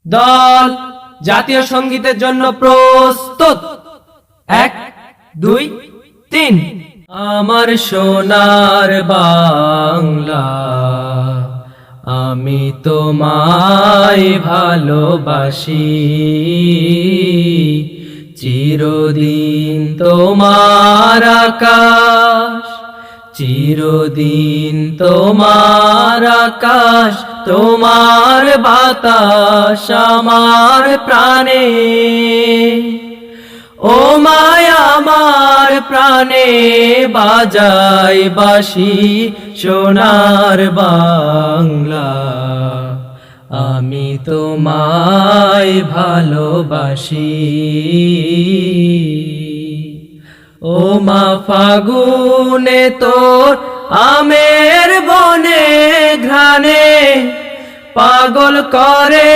দল জাতীয় সঙ্গীতের জন্য প্রস্তুত। 1 2 3। আমার সোনার বাংলা, আমি তোমায় ভালোবাসি, চিরদিন তোমার আকাশ, চিরদিন তোমার আকাশ, তোমার বাতাস আমার প্রাণে। ও মায়া আমার প্রাণে বাজায় বাঁশি সোনার বাংলা, আমি তোমায় ভালোবাসি। ও মা ফাগুনে তোর আমের বনে ঘ্রাণে পাগল করে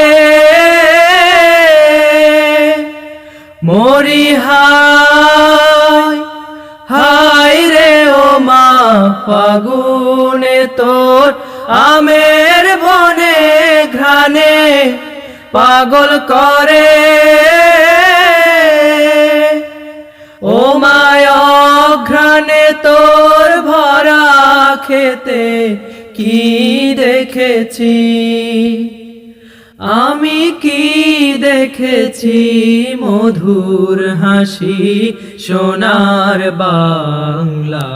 মরি হায় হায় রে। ও মা ফাগুনে তোর আমের বনে ঘ্রাণে পাগল করে। ও মায়া ঘ্রাণে তোর ভরা খেতে কি দেখেছি, আমি কি দেখেছি মধুর হাসি সোনার বাংলা,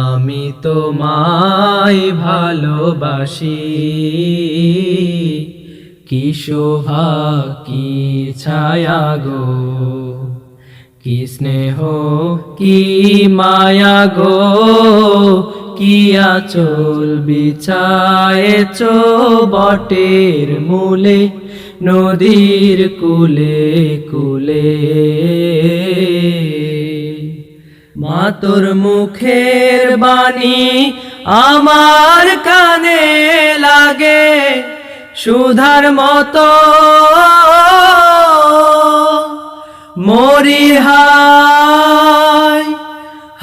আমি তোমায় ভালোবাসি। কি শোভা কি ছায়া গো, কি স্নেহ কি মায়া গো, কি আঁচল বিছায়েছ বটের মূলে নদীর কূলে কূলে। মা তোর মুখের বাণী আমার কানে লাগে সুধার মতো, মরি হায়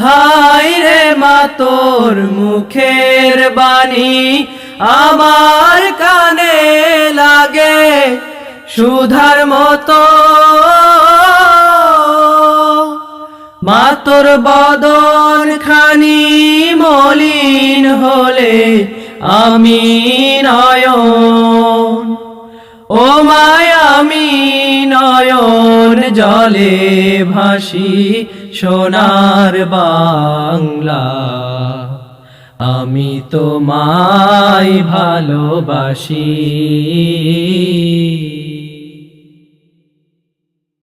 হায় রে। মা তোর মুখের বাণী আমার কানে লাগে সুধার মতো, মা তোর বদন খানি মলিন হলে আমি নয়ন, ও মায়া আমি নয়ন জলে ভাসি সোনার বাংলা, আমি তোমায় ভালোবাসি।